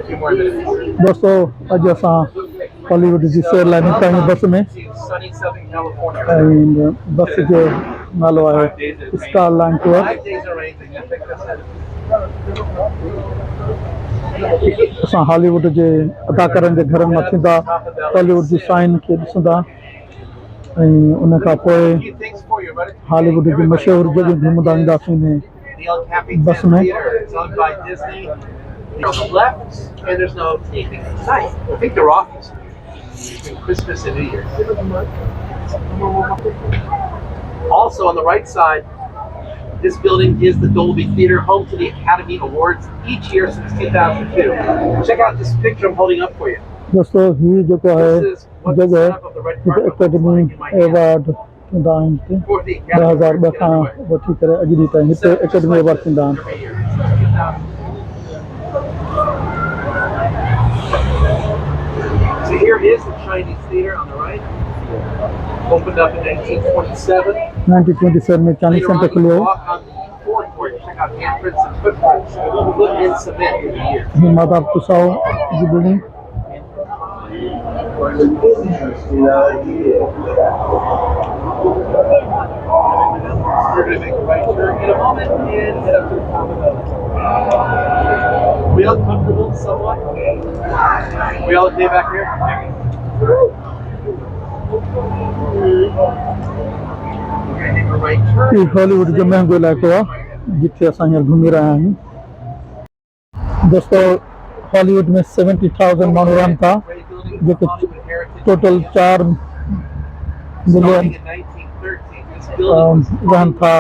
few more minutes. दोस्तों अॼु असां हॉलीवुड जी सैर लाइ निकिता आहियूं बस में Sunny Southern California. ऐं बस जो नालो आहे star line tour 5 days of rain. You pick this up. असां हॉलीवुड जे अदाकारनि जे घरनि मां थींदा हॉलीवुड जी साइन खे ॾिसंदा ऐं उन खां पोइ हॉलीवुड जी मशहूरु जॻहियूं घुमंदा ईंदासीं The El Capitan बस में Theater. It's owned by Disney. On the left, and there's no anything inside. I think they're office between Christmas and New Year's. Also on the right side, this building is the Dolby Theater, home to the Academy Awards each year since 2002. Check out this picture I'm holding up for you. दोस्तों हीअ जेको आहे जॻह हिते academy award थींदा आहिनि 2002 खां वठी करे अॼु ॾींहुं ताईं हिते एकेडमी अवार्ड थींदा आहिनि So here is the Chinese Theater on the right. Opened up in 1927. 1927 में चाइनीज सेंटर खुलियो Walk on the forecourt. Check out handprints and footprints. Put in cement in the years. ही माता तुसाओ जी building We're going to make a right turn in a moment and head up to the top of the We all comfortable somewhat? We all okay back here? We're going to make a right turn. ये Hollywood जो महंगो इलाइक़ो आहे जिथे असां हींअर घुमी रहिया आहियूं दोस्तों हॉलीवुड में 70,000 माण्हू रहनि था जेके टोटल 4 मिलियन रहनि था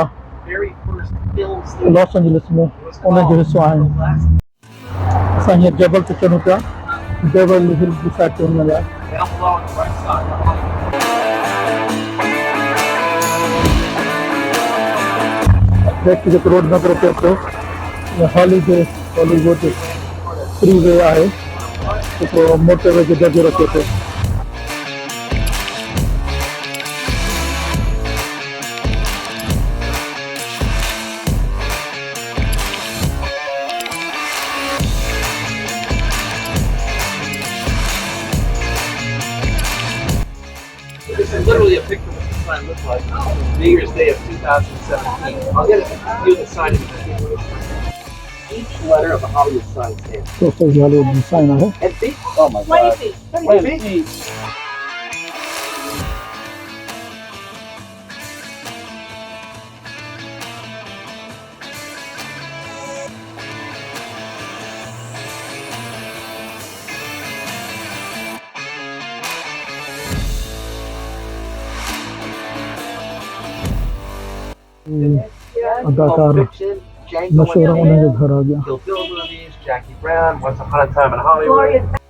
लॉस एंजलिस में उन जो हिसो आहिनि असां हींअर जबल ते चढ़ूं पिया बेवर्ली हिल्स जी साइड ते वञण लाइ जेको रोड नज़र अचे थो हॉलीवुड फ्री वे आहे जेको मोटरवे जो दर्जो रखे थो This is literally a picture of what the sign looked like New Year's Day of 2017. I'll get a view of the sign in a minute. Each letter of the Hollywood sign stands. दोस्तों Hollywood जी sign आहे And feet? Oh my God. 20 feet. अदाकार मशहूर उन्हनि जो घर आ गया Kill Bill movies, Jackie Brown, Once Upon a Time in Hollywood.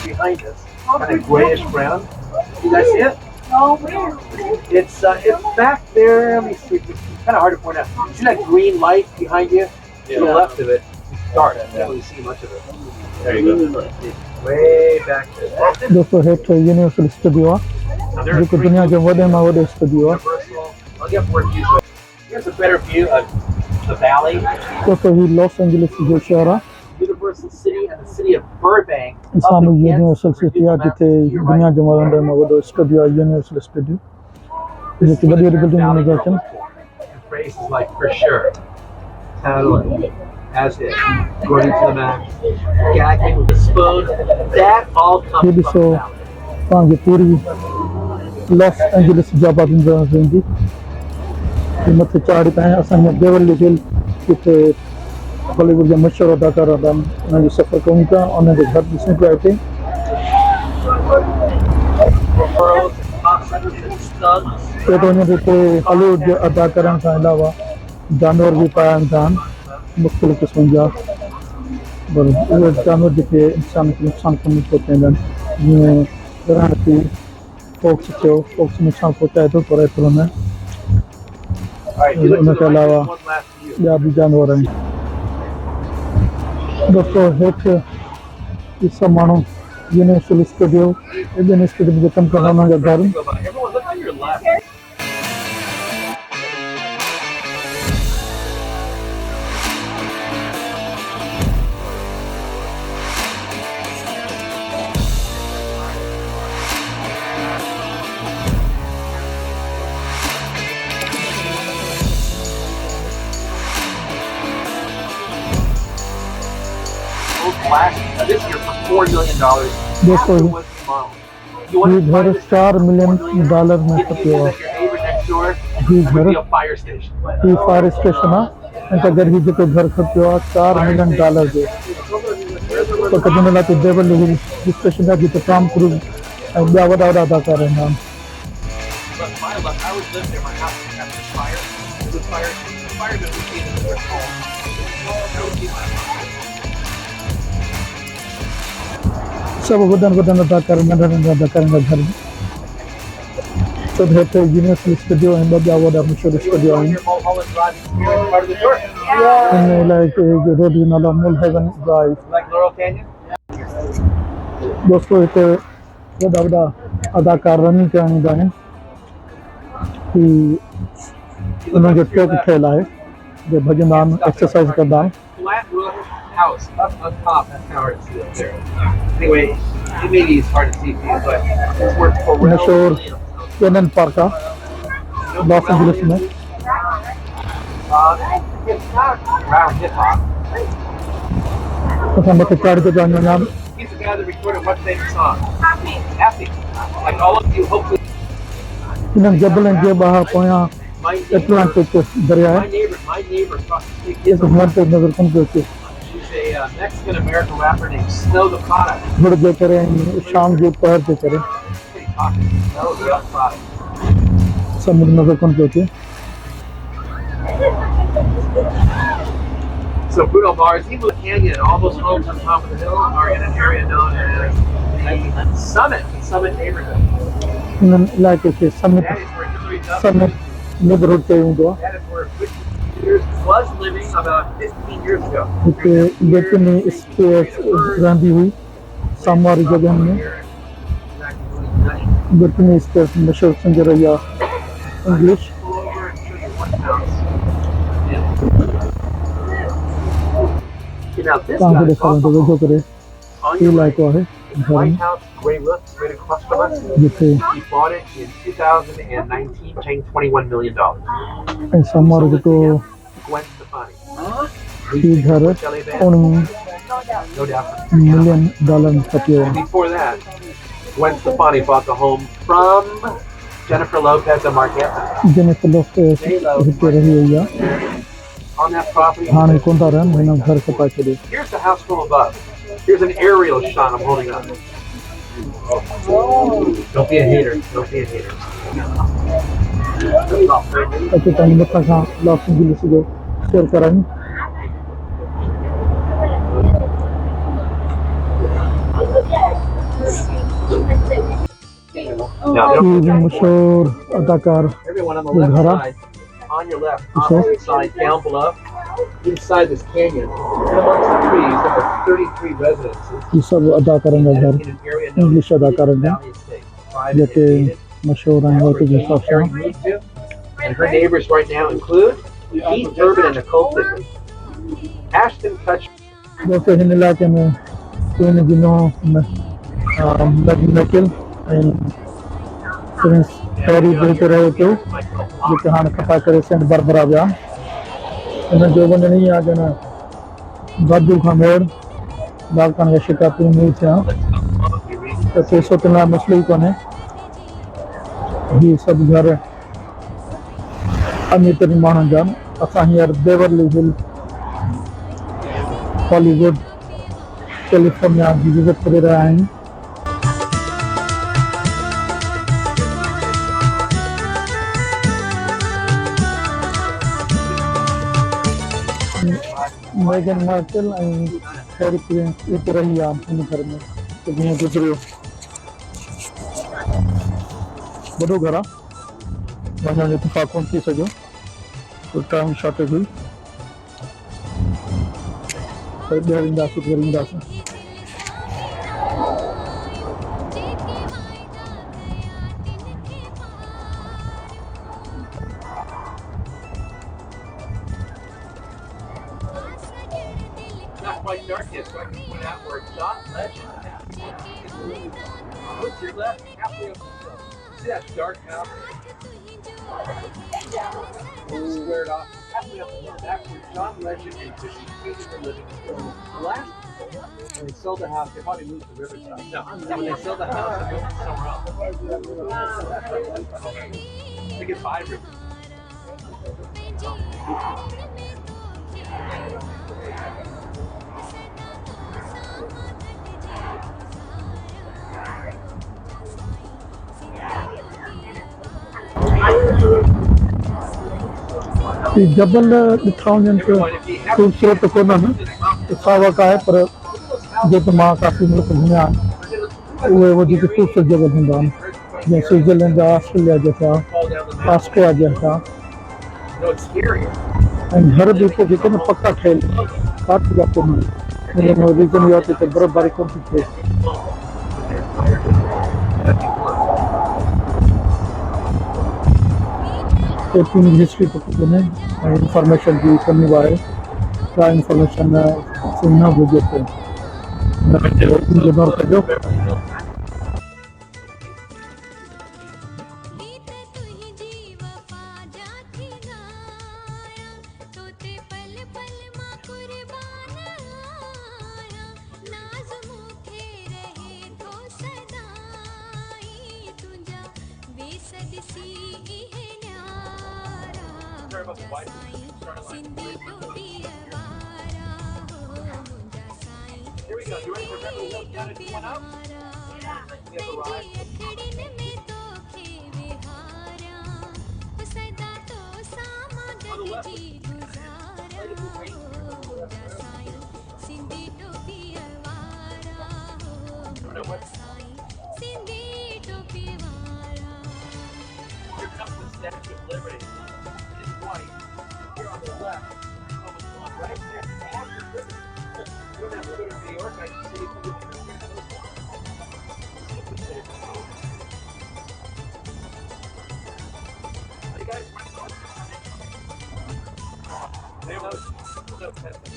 Behind us, kind of grayish brown. You guys see it? No, where? It's back there. Let me see. It's kind of hard to point out. See that green light behind you? To the left of it, it's dark. You can't really see much of it. There you go. It's way back there. दोस्तों हेठ universal studio आहे जेको दुनिया जो वॾे मां वॾो studio आहे I'll get more views. Here's a better view of the valley. दोस्तों ही लॉस एंजलिस जो शहर आहे Universal City and the city of Burbank. साम्हूं यूनिवर्सल सिटी आहे जिथे दुनिया जो वॾे मां वॾो स्टूडियो आहे यूनिवर्सल स्टूडियो जेकी वॾी वॾी बिल्डिंग नज़र अचनि Phrases like for sure, totally, as if, according to the map, gagging with a spoon, that all comes हीअ from ॾिसो the valley. तव्हांजी पूरी लॉस एंजलिस जी आबादी नज़र ईंदी मथे चाढ़ी ताईं असां हीअं बेवर्ली हिल जिथे हॉलीवुड जा मशहूरु अदाकार रहंदा आहिनि उन्हनि जो सफ़र कयूं था उन्हनि जो घर ॾिसूं पिया हिते छो त वञे हिते हॉलीवुड जे अदाकारनि खां अलावा जानवर भी पाया वेंदा आहिनि मुख़्तलिफ़ क़िस्मनि जा पर उहे जानवर जेके इंसान खे नुक़सानु कोन पहुचाईंदा आहिनि जीअं रण थी फोक्स थियो फोक्स नुक़सानु पहुचाए थो पर एतिरो न right, you look to उनके the right, अलावा there's one last view. ॿिया बि जानवर आहिनि दोस्तों हेठि इहे सभु माण्हू यूनिवर्सल स्टूडियो इंडियन स्टूडियो में कमु कंदा हुननि जा घर Everyone, look to your left. This year for $4 million. दोस्तों ये घर $4 मिलियन में खपे Your neighbor next door ये would घर be a fire station. ये फायर स्टेशन आहे ऐं अगरि हीउ जेको घर खपियो आहे $4 मिलियन जो त कॾहिं लाइ बेवरली हिल्स स्टेशन आहे जिते टॉम क्रूज़ ऐं ॿिया वॾा वॾा अदाकार रहंदा आहिनि But my luck, I would live there. My house would have this fire. It was fire. The fire that we see in the home. That would be my house. सब वॾनि अदाकार नंढा नंढा अदाकारनि जा घर सभु हेठि यूनिवर्सल स्टूडियो ऐं ॿ ॿिया वॾा मशहूरु स्टूडियो आहिनि Mulholland Drive is here in part of the tour. हिन लाइ रोड जो नालो मुलहेवन ड्राइव Like Laurel Canyon? दोस्तों हिते वॾा वॾा अदाकार रनिंग करण ईंदा आहिनि उन्हनि जो ट्रैक ठहियलु आहे जो भॼंदा आहिनि एक्सरसाइज कंदा आहिनि Flat roof house up on top. That's how hard to see up there. Anyway, it maybe it's hard to see for you, but it's worth for real. मशहूर कैनन पार्क आहे Los Angeles में It's not around hip hop. असां मथे चढ़ के वञूं था He's the guy that recorded what famous song? Happy. Like all of you, hopefully. इन्हनि जबलनि जे ॿाहिरि पोयां एटलांटिक दरिया My आहे neighbor across the street इहो is घर ते नज़र कोन पियो अचे she's a Mexican American rapper named Snow the Product. धुड़ जे करे ऐं शाम जे पहर जे करे Pretty popular. Snow the Product. समुंड नज़र कोन पियो अचे So Bruno Mars, even with Canyon, all those homes on top of the hill are in an area known as the Summit neighborhood. हिननि इलाइक़े खे summit That is where Hillary Duff summit neighbourhood चयो वेंदो आहे that is where Britney Spears was living about 15 years ago. हिते Britney Spears रहंदी हुई साम्हूं वारी जॻहनि में ब्रिटनी स्पीयर्स मशहूरु सिंगर रही आहे इंग्लिश Now this तव्हांखे guy, ॾेखारण थो वेझो करे on इहो your right, इलाइक़ो आहे घर White में House, gray roof, right across from us. जिते He bought it in 2019, paying $21 million. ऐं साम्हूं वारो जेको Gwen Stefani. हीउ घर Shelley Van, 19 no doubt. Million में खपियो आहे Before that, Gwen Stefani bought the home from Jennifer Lopez and Mark Anthony. Jennifer Lopez हिते रही वई आहे On that property, हाणे कोन था रहनि हिन घर खपाए छॾियो here's the house from above. Here's an aerial shot I'm holding up. Don't be a hater. Don't be a hater. अचे तव्हांजे मथां खां लॉस एंजलिस जो शेयर करायूं Now, हीउ बि मशहूरु अदाकार everyone on the Good left Hara. side, on your left, Okay. opposite side, down below, inside this canyon, and amongst the trees, there are 33 residences हीउ सभु अदाकारनि जा घर in an area known English as अदाकारनि जा Valley Estate. Private JK and gated. मशहूरु आहिनि वक़्त जे हिसाब Harry सां moved to, and her neighbors right now include Keith Urban and Nicole Tippett, Ashton Kutcher, दोस्तों हिन इलाइक़े में ट्रेन जी मैकिल ऐं प्रिंस हैरी बि हिते रहे पियो जेके हाणे खपाए करे सेंट बारबरा विया हिननि जो वञण ई आहे जन बाजू खां मेड़ बालकान जा शिकायतूं नहीं थिया त पैसो तिन लाइ मसइलो ई कोन्हे हीअ सभु घर अमीर तरीन माण्हुनि जा असां हींअर बेवरली हिल हॉलीवुड कैलिफोर्निया जी विज़िट करे रहिया आहियूं मेगन मार्कल ऐं हैरी प्रिंस हिते रही आहे हिन घर में त हीअं गुज़रियो वॾो घर आहे वञण जो इतफ़ाक़ कोन थी सघियो तो टाइम शॉर्टेज हुई पर ॿीहर ईंदासीं Not quite dark yet, so I can point out where John Legend is. Look to your left, halfway up the hill. See that dark house? We'll square it off. Halfway up the hill, that's where John Legend and Fishy Kate were living. The last people, when they sold the house, they probably moved to Riverside. No, when they sold the house, they moved somewhere else. They could buy Riverside. जबल ॾिठा वञनि त ख़ूबसूरत कोन आहिनि सावक आहे पर जेके मां काफ़ी मुल्क घुमिया आहिनि उहे वधीक ख़ूबसूरत जबल हूंदा आहिनि जीअं स्विट्ज़रलैंड जा ऑस्ट्रेलिया जा थिया ऑस्ट्रिया जा थिया ऐं घर बि हिते जेके न पका ठहियल काठ जा कोन आहिनि हुन में रीज़न इहो आहे त बर्फ़बारी कोन थी थिए एपिंग हिस्ट्री तो कुछ नहीं इंफॉर्मेशन की कमी है क्या इंफॉर्मेशन सुनना मुझे तो इग्नोर कर दो Here we go. You ready for Beverly Hills down at 210? Yeah. We have arrived. On the left. Here comes the Statue of Liberty. It's white. Here on the left. Right there. You don't have to go to New York. I can see if you get to you guys there was no testing.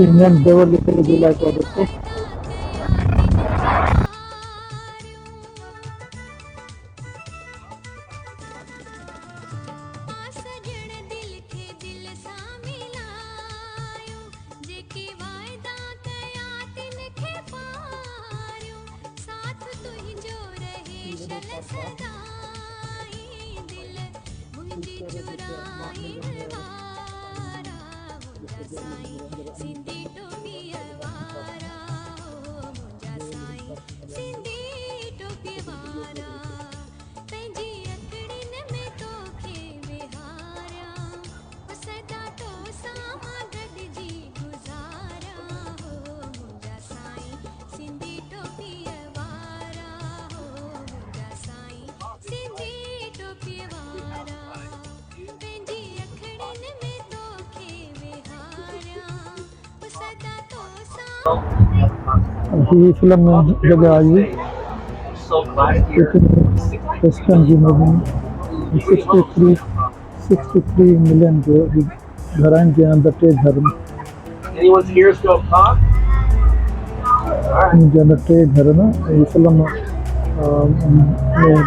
Indian Beverly hills जिला का दोस्तों ये film में जगह आई है western की movie 63 million जो घर आहिनि जे अंदर टे घर जे अंदर टे घर न ये फिल्म में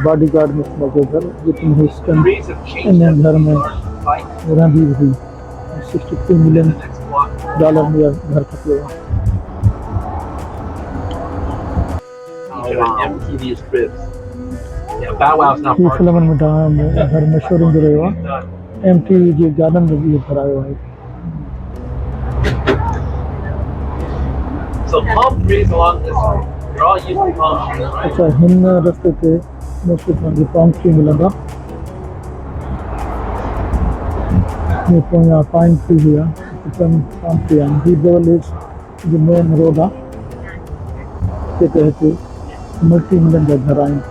बॉडी गार्ड में इस्तेमाल घर जितने वेस्टर्न इन घर में रहंदी हुई 63 मिलियन डॉलर में घर खपे MTV scripts. Yeah, Bow Wow's not part of it. Film में घर मशहूर हूंदो रहियो आहे MTV जे गाननि में बि करायो आहे So palm trees along this way. They're all used to palm trees, right? अच्छा हिन रस्ते ते मुख्य तौर पाम ट्री मिलंदा ये पोयां पाइन ट्री हुआ पाम ट्री आहिनि ही बेवर्ली हिल्स जो मेन रोड आहे के तहत मल्टी मिलियन जा घर आहिनि।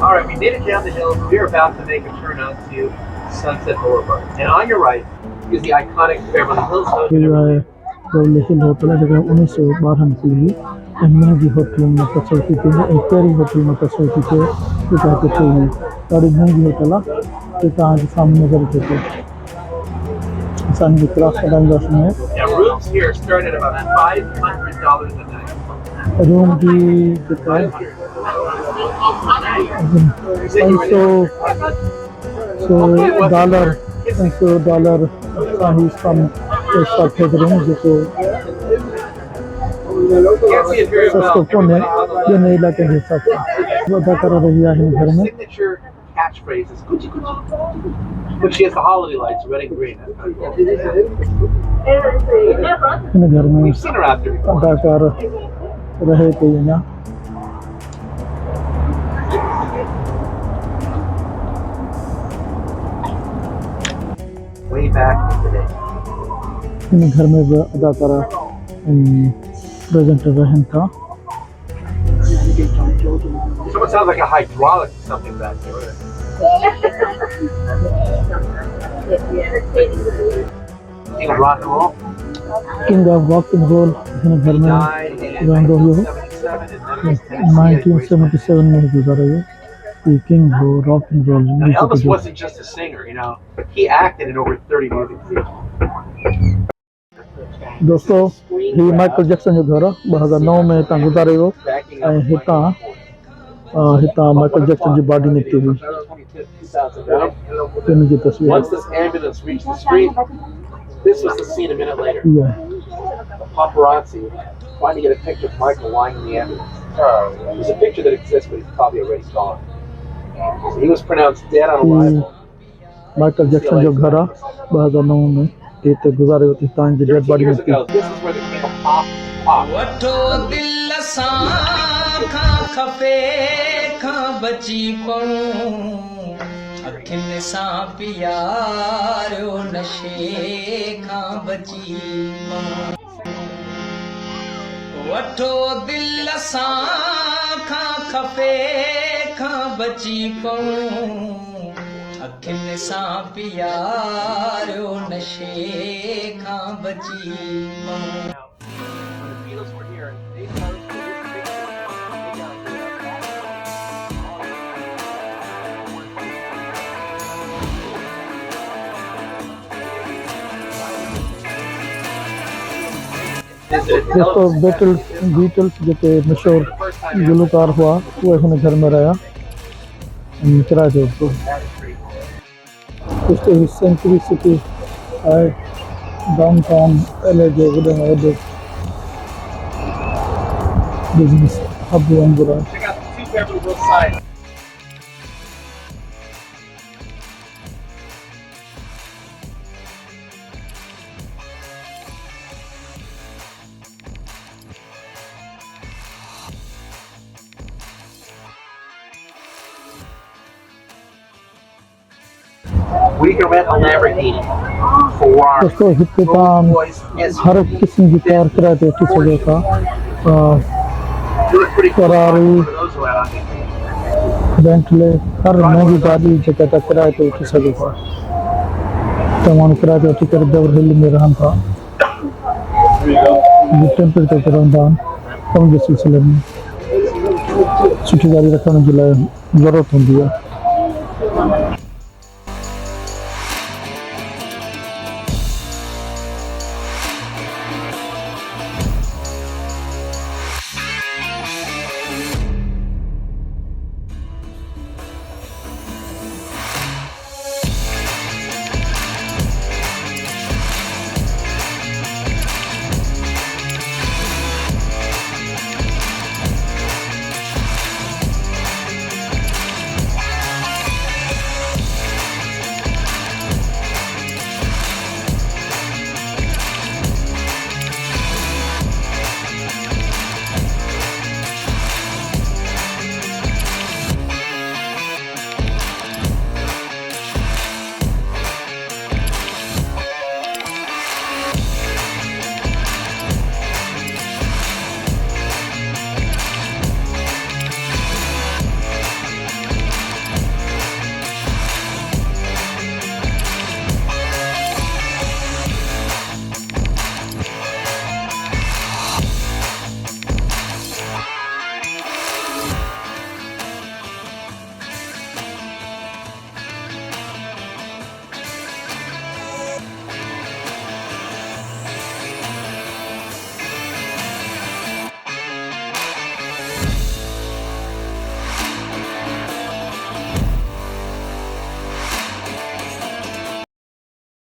All right, we made it down the hill. We're about to make a turn onto Sunset Boulevard. And on your right is the iconic Beverly Hills ये Hotel. जो है Beverly हिल hotel है जगह 1912 में खुली हुई ऐं महंगी होटल में तसवुर थी थिए ऐं पहिरीं होटल में तसवुर थी थिए जेका हिते ठही हुई ॾाढी महांगी होटल आहे जे तव्हांजे साम्हूं नज़र अचे थो। असांजी क्लास हलाईंदासीं Now, rooms here start at about $500 a night. Room जी जेका आहे $500 सां ई कम थे रूम जेको Can't see it very सस्तो well. कोन्हे ॿियनि इलाइक़नि जे हिसाब सां अदाकारा रही आहे हिन घर में। Signature catchphrase is Gucci Gucci. But she has the holiday lights, red and green. That's kind of cool. हिन घर में We've seen her out there before. अदाकार रहे थी अञा। Way back in the day. हिन घर में भी अदाकारा प्रेजेंटर रहन था। Someone sounds like a hydraulic or something back there. King of rock and roll. King of rock and roll हिन घर में Died in रहंदो हुयो। 1977 1977 में गुज़ारे हुयो। ये किंग हो rock and roll Now, music Elvis जो wasn't just a singer, you know. He acted in over 30 movies. दोस्तों ही माइकल जैक्सन जो घर 2009 में हितां गुज़ारे वियो ऐं हितां माइकल जैक्सन जी बॉडी निकिती हुई हिन जी तस्वीर। Once this ambulance reached the street, this was the scene a minute later. इहा The paparazzi trying to get a picture of Michael lying in the ambulance. There's a picture that exists, but he's probably already gone. So he was pronounced dead on arrival. Michael Jackson जो घर आहे 2009 में हिते गुज़ारे वियो हितां जी dead 13 body years निकिती। ago, this is where the king of pop popped. वठो दिल सां खां खपे खां बची पऊं अखियुनि सां प्यारियो नशे खां बची पऊं वठो दिल सां खां खपे खां बची पऊं अखियुनि सां प्यारियो नशे खां बची पऊं। When the Beatles were here, they posted this picture. They got दोस्तों बीटल्स जेके मशहूर गुलकार हुआ उहे हिन घर में रहिया किराए ते वरितो। हिते सेंचुरी सिटी आहे डाउनटाउन LA जो वॾे में वॾो बिज़नेस हब वांगुरु आहे। Check out the two Beverly Hills sides. We can rent a Lamborghini, Ferrari, दोस्तों हिते Rolls तव्हां Royce, हर क़िस्म जी कार किराए ते वठी सघो था। You look pretty cool. Ferrari, One of those around. Bentley हर महंगी गाॾी जेका तव्हां किराए ते वठी सघो था। तव्हां किराए ते वठी करे बेवर हिल में रहनि था टेम्पल ते रहंदा आहिनि कम जे सिलसिले में सुठी गाॾी रखण जे लाइ ज़रूरत हूंदी आहे।